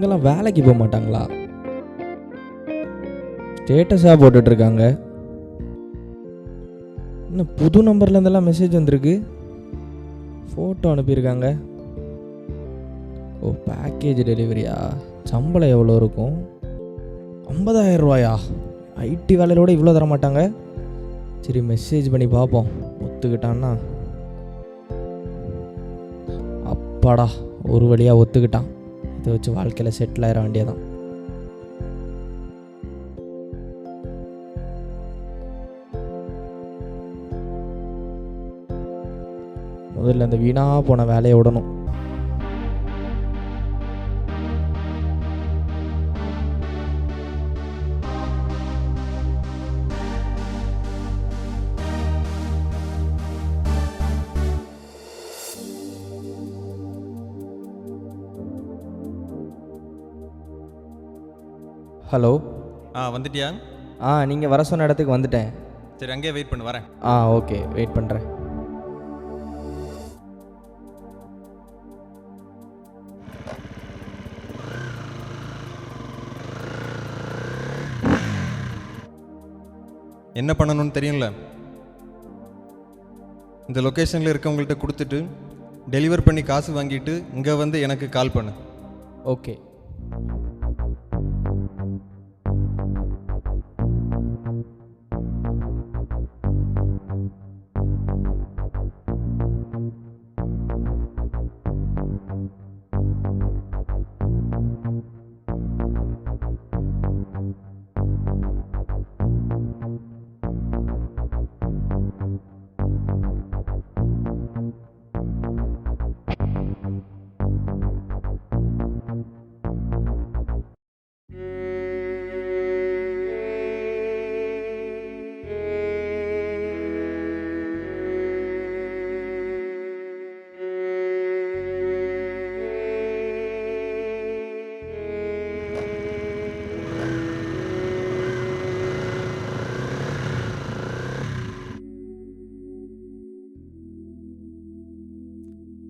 இவங்கெல்லாம் வேலைக்கு போக மாட்டாங்களா? ஸ்டேட்டஸாக போட்டுட்ருக்காங்க. இன்னும் புது நம்பர்லேருந்தெல்லாம் மெசேஜ் வந்திருக்கு. ஃபோட்டோ அனுப்பியிருக்காங்க. ஓ, பேக்கேஜ் டெலிவரியா? சம்பளம் எவ்வளோ இருக்கும்? 50,000 ரூபாயா? ஐடி வேலையோட இவ்வளோ தர மாட்டாங்க. சரி, மெசேஜ் பண்ணி பார்ப்போம். ஒத்துக்கிட்டான்னா அப்பாடா, ஒரு வழியாக ஒத்துக்கிட்டான். இதை வச்சு வாழ்க்கையில் செட்டில் ஆயிட வேண்டியதான். முதல்ல இந்த வீணாக போன வேலையை விடணும். ஹலோ. வந்துட்டியா? நீங்கள் வர சொன்ன இடத்துக்கு வந்துட்டேன். சரி, அங்கேயே வெயிட் பண்ணு, வரேன். ஓகே, வெயிட் பண்ணுறேன். என்ன பண்ணணும்னு தெரியும்ல? இந்த லொக்கேஷனில் இருக்கவங்கள்ட்ட கொடுத்துட்டு டெலிவர் பண்ணி காசு வாங்கிட்டு இங்கே வந்து எனக்கு கால் பண்ணு. ஓகே.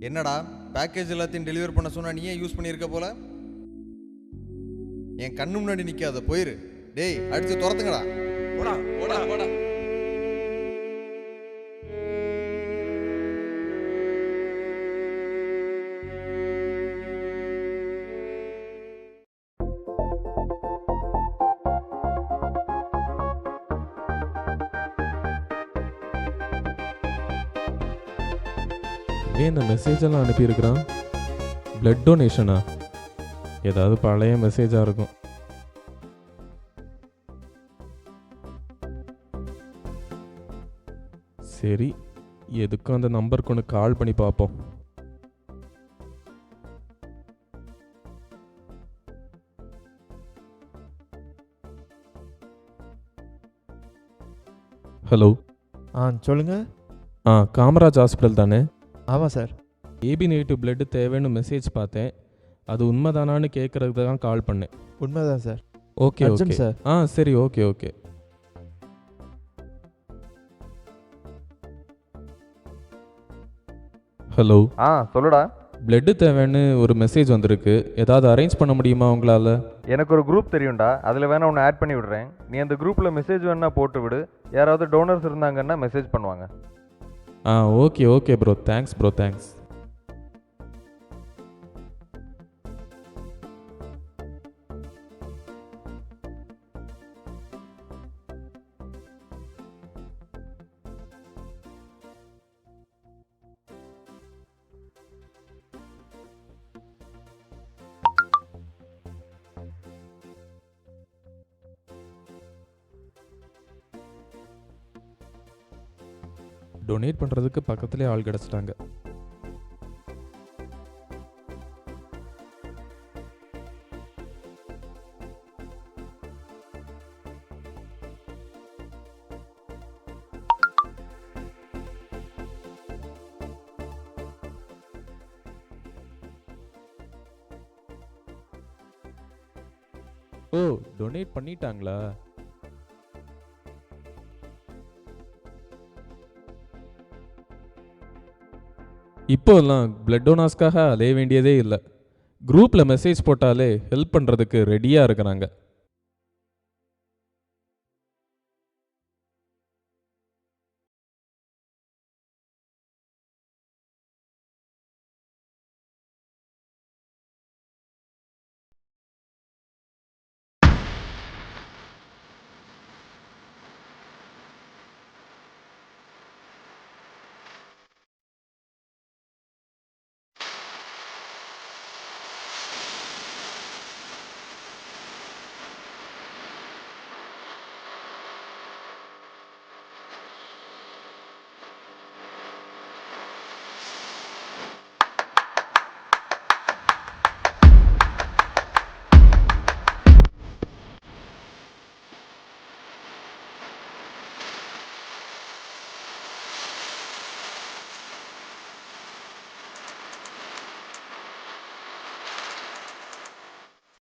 என்னடா, பேக்கேஜ் எல்லாத்தையும் டெலிவர் பண்ண சொன்னா நீயே யூஸ் பண்ணியிருக்க போல. என் கண்ணு முன்னாடி நிற்காத, போயிரு. டேய், அடிச்சு துரத்துங்கடா. போடா போடா போடா. இந்த மெசேஜ் எல்லாம் அனுப்பியிருக்கிறான். பிளட் டொனேஷனா? ஏதாவது பழைய மெசேஜாக இருக்கும். சரி, எதுக்கும் அந்த நம்பருக்கு ஒன்று கால் பண்ணி பார்ப்போம். ஹலோ. சொல்லுங்கள். காமராஜ் ஹாஸ்பிட்டல் தானே? ஆமாம் சார். ஏபி நெகட்டிவ் பிளட்டு தேவைன்னு மெசேஜ் பார்த்தேன். அது உண்மைதானான்னு கேட்குறதுக்கு தான் கால் பண்ணேன். உண்மைதான் சார். Okay okay sir. சரி, ஓகே ஓகே. ஹலோ. சொல்லுடா. பிளட்டு தேவைன்னு ஒரு மெசேஜ் வந்திருக்கு. ஏதாவது அரேஞ்ச் பண்ண முடியுமா உங்களால்? எனக்கு ஒரு குரூப் தெரியும்டா, அதில் வேணா ஒன்று ஆட் பண்ணி விடுறேன். நீ அந்த குரூப்பில் மெசேஜ் வேணா போட்டு விடு. யாராவது டோனர்ஸ் இருந்தாங்கன்னா மெசேஜ் பண்ணுவாங்க. Okay okay bro, thanks bro, thanks. Donate பண்ணுறதுக்கு பக்கத்துலேயே ஆள் கிடச்சிட்டாங்க. ஓ, டொனேட் பண்ணிட்டாங்களா? இப்போல்லாம் பிளட் டோனாஸ்க்காக அலைய வேண்டியதே இல்லை. குரூப்பில் மெசேஜ் போட்டாலே ஹெல்ப் பண்ணுறதுக்கு ரெடியாக இருக்கிறாங்க.